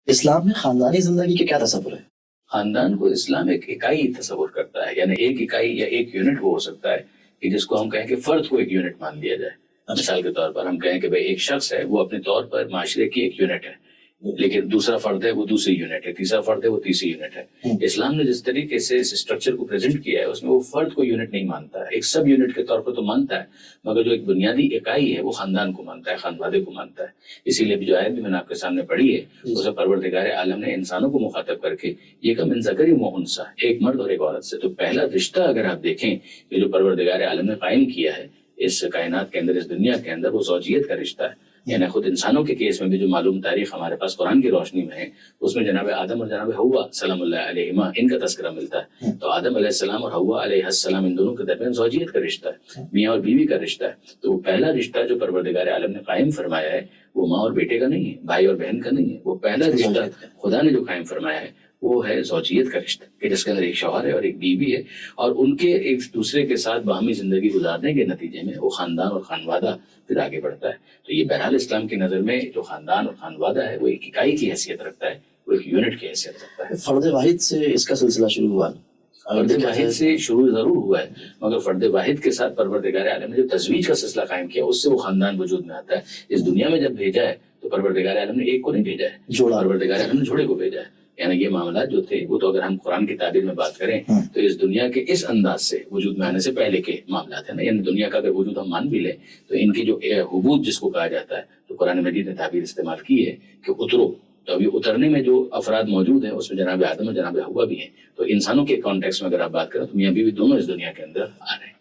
اسلام میں خاندانی زندگی کے کیا تصور ہے؟ خاندان کو اسلام ایک اکائی تصور کرتا ہے، یعنی ایک اکائی یا ایک یونٹ وہ ہو سکتا ہے کہ جس کو ہم کہیں کہ فرد کو ایک یونٹ مان لیا جائے۔ مثال کے طور پر ہم کہیں کہ بھئی ایک شخص ہے، وہ اپنے طور پر معاشرے کی ایک یونٹ ہے، لیکن دوسرا فرد ہے وہ دوسری یونٹ ہے، تیسرا فرد ہے وہ تیسری یونٹ ہے۔ اسلام نے جس طریقے سے اس اسٹرکچر کو پریزنٹ کیا ہے اس میں وہ فرد کو یونٹ نہیں مانتا ہے، ایک سب یونٹ کے طور پر تو مانتا ہے، مگر جو ایک بنیادی اکائی ہے وہ خاندان کو مانتا ہے، خاندادے کو مانتا ہے۔ اسی لیے جو آیت بھی میں نے آپ کے سامنے پڑھی ہے اسے پروردگار عالم نے انسانوں کو مخاطب کر کے یہ کہ من ذکر و انثی، ایک مرد اور ایک عورت سے، تو پہلا رشتہ اگر آپ دیکھیں کہ جو پروردگار عالم نے قائم کیا ہے اس کائنات کے اندر، اس دنیا کے اندر، وہ زوجیت کا رشتہ ہے۔ یعنی خود انسانوں کے کیس میں بھی جو معلوم تاریخ ہمارے پاس قرآن کی روشنی میں ہے اس میں جناب آدم اور جناب حوا سلام اللہ علیہما ان کا تذکرہ ملتا ہے۔ تو آدم علیہ السلام اور حوا علیہ السلام ان دونوں کے درمیان زوجیت کا رشتہ ہے، میاں اور بیوی کا رشتہ ہے۔ تو وہ پہلا رشتہ جو پروردگار عالم نے قائم فرمایا ہے وہ ماں اور بیٹے کا نہیں ہے، بھائی اور بہن کا نہیں ہے، وہ پہلا رشتہ خدا نے جو قائم فرمایا ہے وہ ہے زوجیت کا رشتہ، کہ جس کے اندر ایک شوہر ہے اور ایک بیوی ہے، اور ان کے ایک دوسرے کے ساتھ باہمی زندگی گزارنے کے نتیجے میں وہ خاندان اور خانوادہ پھر آگے بڑھتا ہے۔ تو یہ بہرحال اسلام کی نظر میں جو خاندان اور خانوادہ ہے وہ ایک اکائی کی حیثیت رکھتا ہے، وہ ایک یونٹ کی حیثیت رکھتا ہے۔ فرد واحد سے اس کا سلسلہ شروع ہوا، فرد واحد سے شروع ضرور ہوا ہے، مگر فرد واحد کے ساتھ پروردگار عالم نے جو تزویج کا سلسلہ قائم کیا اس سے وہ خاندان وجود میں آتا ہے۔ اس دنیا میں جب بھیجا ہے تو پروردگار عالم نے ایک کو نہیں بھیجا ہے، پروردگار عالم نے جوڑے کو بھیجا ہے۔ یعنی یہ معاملات جو تھے وہ تو اگر ہم قرآن کی تعبیر میں بات کریں تو اس دنیا کے اس انداز سے وجود میں آنے سے پہلے کے معاملات ہیں نا، یعنی دنیا کا اگر وجود ہم مان بھی لیں تو ان کی جو حبوط جس کو کہا جاتا ہے تو قرآن مجید نے تعبیر استعمال کی ہے کہ اترو، تو ابھی اترنے میں جو افراد موجود ہیں اس میں جناب آدم اور جناب حوا بھی ہیں۔ تو انسانوں کے کانٹیکس میں اگر آپ بات کریں تو میاں بیوی دونوں اس دنیا کے اندر آ رہے ہیں۔